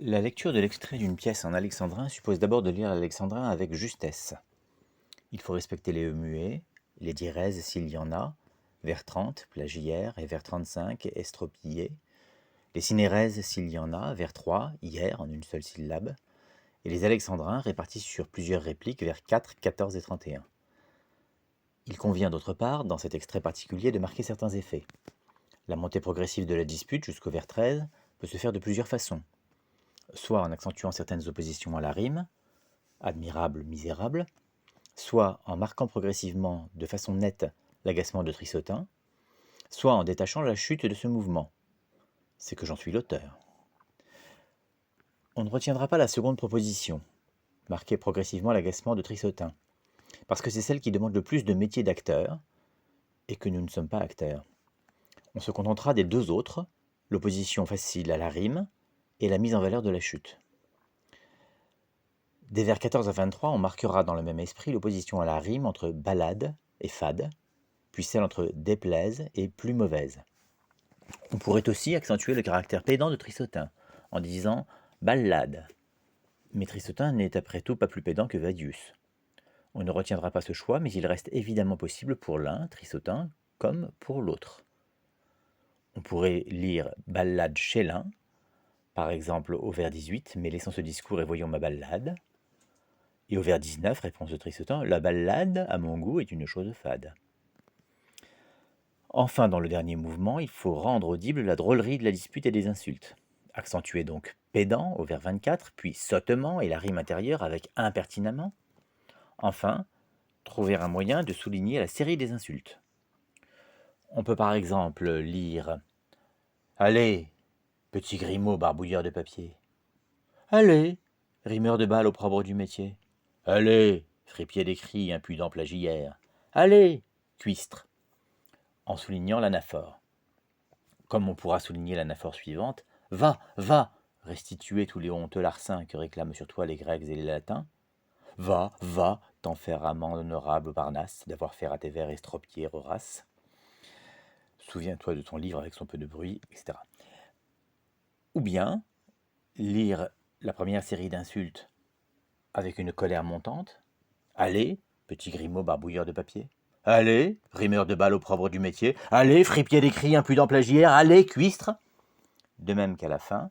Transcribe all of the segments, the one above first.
La lecture de l'extrait d'une pièce en alexandrin suppose d'abord de lire l'alexandrin avec justesse. Il faut respecter les E muets, les diérèses s'il y en a, vers 30, plagiaire, et vers 35, estropillé, les synérèses s'il y en a, vers 3, hier, en une seule syllabe, et les alexandrins répartis sur plusieurs répliques vers 4, 14 et 31. Il convient d'autre part, dans cet extrait particulier, de marquer certains effets. La montée progressive de la dispute jusqu'au vers 13 peut se faire de plusieurs façons. Soit en accentuant certaines oppositions à la rime, admirable, misérable, soit en marquant progressivement de façon nette l'agacement de Trissotin, soit en détachant la chute de ce mouvement. C'est que j'en suis l'auteur. On ne retiendra pas la seconde proposition, marquer progressivement l'agacement de Trissotin, parce que c'est celle qui demande le plus de métier d'acteur, et que nous ne sommes pas acteurs. On se contentera des deux autres, l'opposition facile à la rime et la mise en valeur de la chute. Des vers 14 à 23, on marquera dans le même esprit l'opposition à la rime entre ballade et fade, puis celle entre déplaise et plus mauvaise. On pourrait aussi accentuer le caractère pédant de Trissotin, en disant ballade. Mais Trissotin n'est après tout pas plus pédant que Vadius. On ne retiendra pas ce choix, mais il reste évidemment possible pour l'un, Trissotin, comme pour l'autre. On pourrait lire ballade chez l'un, par exemple au vers 18, mais laissons ce discours et voyons ma ballade. Et au vers 19, réponse de Trissotin, la ballade, à mon goût, est une chose fade. Enfin, dans le dernier mouvement, il faut rendre audible la drôlerie de la dispute et des insultes. Accentuer donc pédant au vers 24, puis sottement et la rime intérieure avec impertinemment. Enfin, trouver un moyen de souligner la série des insultes. On peut par exemple lire « Allez, petit Grimaud barbouilleur de papier. Allez, rimeur de balles opprobre du métier. Allez, fripier d'écrit impudent plagiaire. Allez, cuistre !» en soulignant l'anaphore. Comme on pourra souligner l'anaphore suivante, « Va, va, restituer tous les honteux larcins que réclament sur toi les Grecs et les Latins. Va, va, t'en faire amende honorable Parnasse, d'avoir fait à tes vers estropier Horace. Souviens-toi de ton livre avec son peu de bruit, etc. » Ou bien, lire la première série d'insultes avec une colère montante. « Allez, petit Grimaud barbouilleur de papier. Allez, rimeur de balles opprobre du métier. Allez, fripier d'écrit impudent plagiaire. Allez, cuistre !» De même qu'à la fin,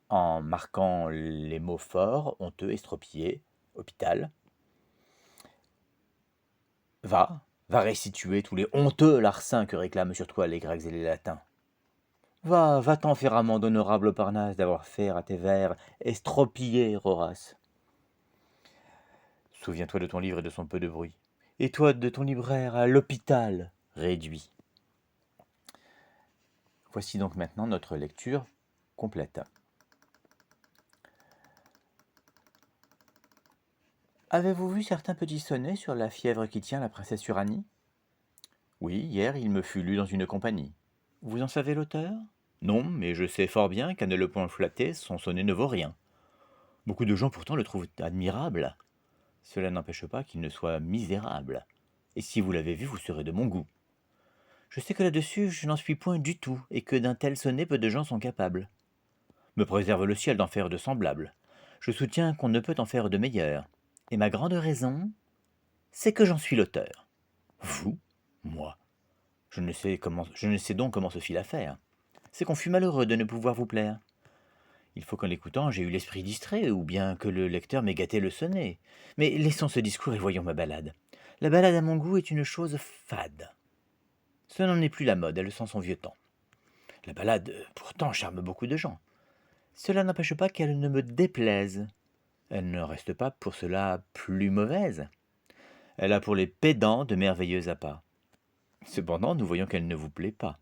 en marquant les mots forts, honteux, estropié, hôpital. Va restituer tous les honteux larcins que réclament sur toi les Grecs et les Latins. Va t'en faire amende honorable Parnasse d'avoir fait à tes vers estropier Horace. Souviens-toi de ton livre et de son peu de bruit. Et toi de ton libraire à l'hôpital réduit. Voici donc maintenant notre lecture complète. Avez-vous vu certains petits sonnets sur la fièvre qui tient la princesse Uranie ? Oui, hier il me fut lu dans une compagnie. Vous en savez l'auteur ? Non, mais je sais fort bien qu'à ne le point flatter, son sonnet ne vaut rien. Beaucoup de gens pourtant le trouvent admirable. Cela n'empêche pas qu'il ne soit misérable. Et si vous l'avez vu, vous serez de mon goût. Je sais que là-dessus, je n'en suis point du tout, et que d'un tel sonnet peu de gens sont capables. Me préserve le ciel d'en faire de semblables. Je soutiens qu'on ne peut en faire de meilleurs. Et ma grande raison, c'est que j'en suis l'auteur. Vous ? Moi ? Je ne sais donc comment se fit l'affaire. C'est qu'on fut malheureux de ne pouvoir vous plaire. Il faut qu'en l'écoutant, j'ai eu l'esprit distrait, ou bien que le lecteur m'ait gâté le sonnet. Mais laissons ce discours et voyons ma ballade. La ballade à mon goût est une chose fade. Ce n'en est plus la mode, elle sent son vieux temps. La ballade, pourtant, charme beaucoup de gens. Cela n'empêche pas qu'elle ne me déplaise. Elle ne reste pas pour cela plus mauvaise. Elle a pour les pédants de merveilleux appas. Cependant, nous voyons qu'elle ne vous plaît pas.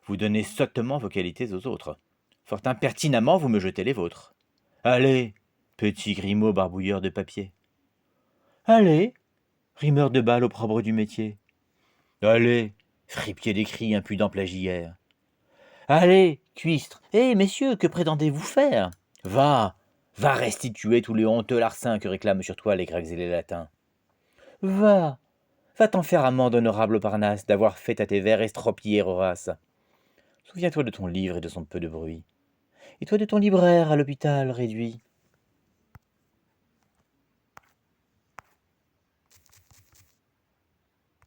Vous donnez sottement vos qualités aux autres. Fort impertinemment, vous me jetez les vôtres. Allez, petit Grimaud barbouilleur de papier. Allez, rimeur de balles opprobre du métier. Allez, fripier d'écrit impudent plagiaire. Allez, cuistre, messieurs, que prétendez-vous faire ? Va restituer tous les honteux larcins que réclament sur toi les Grecs et les Latins. Va t'en faire amende honorable Parnasse d'avoir fait à tes vers estropier Horace. Souviens-toi de ton livre et de son peu de bruit. Et toi de ton libraire à l'hôpital réduit?